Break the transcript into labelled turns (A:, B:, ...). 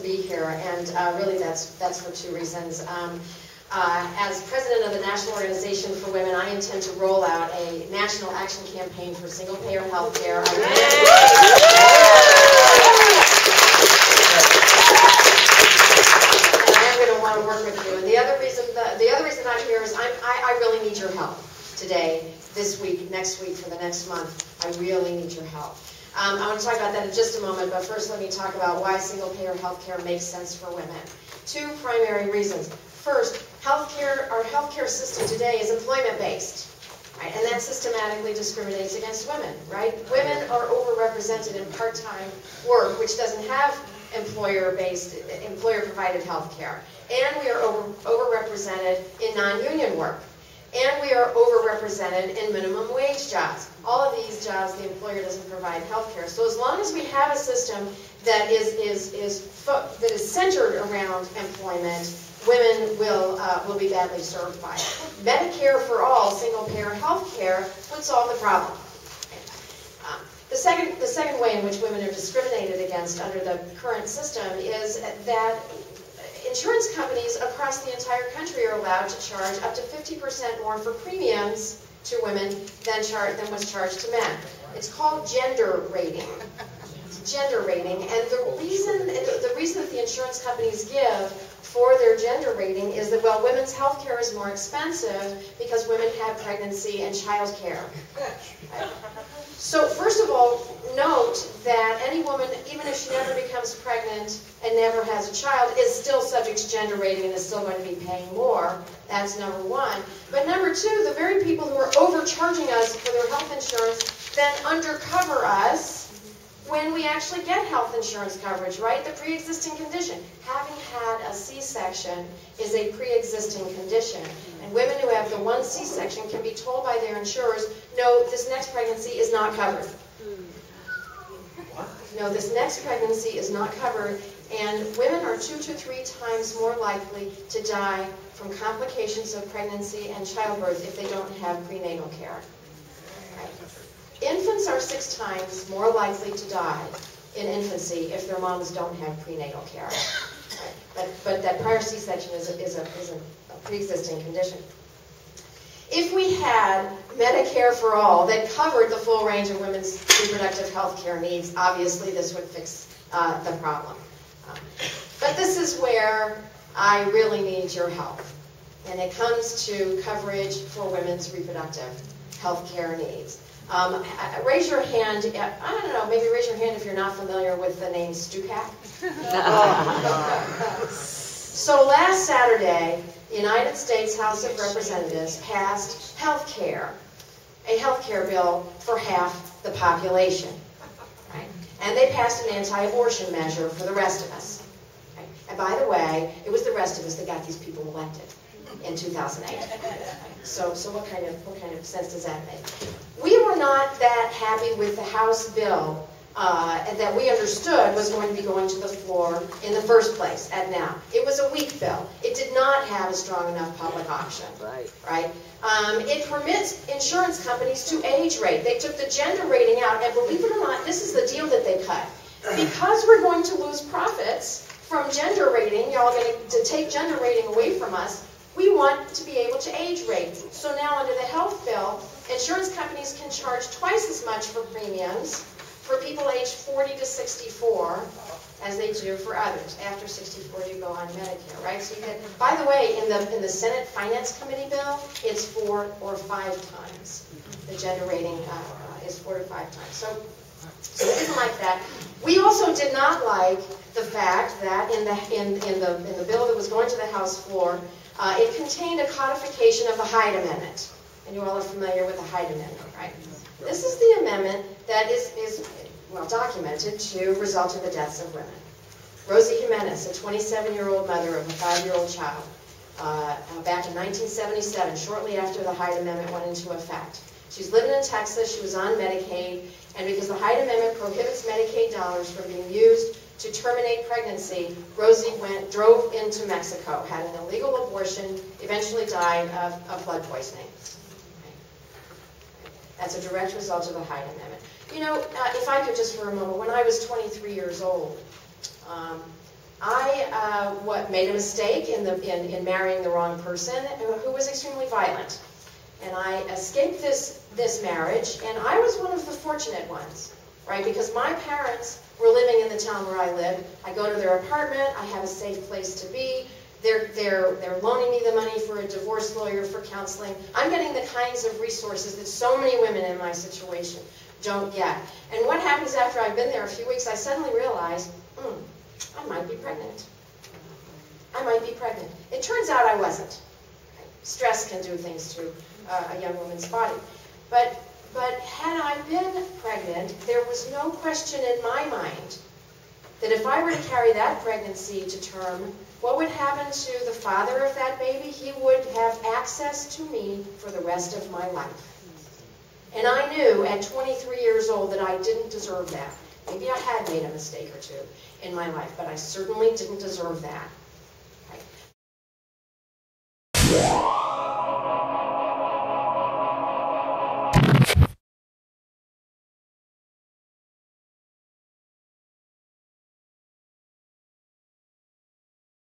A: be here, and really that's for two reasons. As president of the National Organization for Women, I intend to roll out a national action campaign for single-payer health care. And I am going to want to work with you. And the other reason I'm here is I really need your help today, this week, next week, for the next month. I really need your help. I want to talk about that in just a moment, but first let me talk about why single-payer health care makes sense for women. Two primary reasons. First, our healthcare system today is employment-based, right? And that systematically discriminates against women, right? Women are overrepresented in part-time work, which doesn't have employer-provided health care. And we are overrepresented in non-union work. And we are overrepresented in minimum wage jobs. All of these jobs, the employer doesn't provide health care. So as long as we have a system that is centered around employment, women will be badly served by it. Medicare for all, single-payer health care would solve the problem. The second way in which women are discriminated against under the current system is that insurance companies across the entire country are allowed to charge up to 50% more for premiums to women than was charged to men. It's called gender rating. It's gender rating, and the reason that the insurance companies give for their gender rating is that, well, women's health care is more expensive because women have pregnancy and child care. So first of all, note that any woman, even if she never becomes pregnant and never has a child, is still subject to gender rating and is still going to be paying more. That's number one. But number two, the very people who are overcharging us for their health insurance then undercover us when we actually get health insurance coverage, right? The pre-existing condition. Having had a C-section is a pre-existing condition. And women who have the one C-section can be told by their insurers, no, this next pregnancy is not covered. No, this next pregnancy is not covered. And women are 2 to 3 times more likely to die from complications of pregnancy and childbirth if they don't have prenatal care. Right? Infants are 6 times more likely to die in infancy if their moms don't have prenatal care. Right? But that prior C-section is a pre-existing condition. If we had Medicare for all that covered the full range of women's reproductive health care needs, obviously this would fix the problem. But this is where I really need your help. And it comes to coverage for women's reproductive health care needs. Raise your hand, I don't know, maybe raise your hand if you're not familiar with the name Stupak. So last Saturday, the United States House of Representatives passed a health care bill for half the population. Right? And they passed an anti-abortion measure for the rest of us. Right? And by the way, it was the rest of us that got these people elected in 2008. So what kind of sense does that make? We were not that happy with the House bill that we understood was going to be going to the floor in the first place at now. It was a weak bill. It did not have a strong enough public option. Right? It permits insurance companies to age rate. They took the gender rating out, and believe it or not, this is the deal that they cut. Because we're going to lose profits from gender rating, y'all are going to take gender rating away from us, we want to be able to age rate. So now under the health bill, insurance companies can charge twice as much for premiums for people aged 40 to 64 as they do for others. After 64, you go on Medicare, right? So you get, by the way, in the Senate Finance Committee bill, it's 4 or 5 times. The gender rating is 4 to 5 times. So we didn't like that. We also did not like the fact that in the bill that was going to the House floor, it contained a codification of the Hyde Amendment. And you all are familiar with the Hyde Amendment, right? This is the amendment that is well documented to result in the deaths of women. Rosie Jimenez, a 27-year-old mother of a 5-year-old child, back in 1977, shortly after the Hyde Amendment went into effect. She's living in Texas, she was on Medicaid, and because the Hyde Amendment prohibits Medicaid dollars from being used to terminate pregnancy, Rosie drove into Mexico, had an illegal abortion, eventually died of blood poisoning. That's a direct result of the Hyde Amendment. You know, if I could just for a moment, when I was 23 years old, I made a mistake in marrying the wrong person who was extremely violent. And I escaped this marriage, and I was one of the fortunate ones, right? Because my parents were living in the town where I lived. I go to their apartment. I have a safe place to be. They're loaning me the money for a divorce lawyer, for counseling. I'm getting the kinds of resources that so many women in my situation don't get. And what happens after I've been there a few weeks, I suddenly realize, I might be pregnant. I might be pregnant. It turns out I wasn't. Stress can do things to a young woman's body. But had I been pregnant, there was no question in my mind that if I were to carry that pregnancy to term, what would happen to the father of that baby? He would have access to me for the rest of my life. And I knew at 23 years old that I didn't deserve that. Maybe I had made a mistake or two in my life, but I certainly didn't deserve that. Right?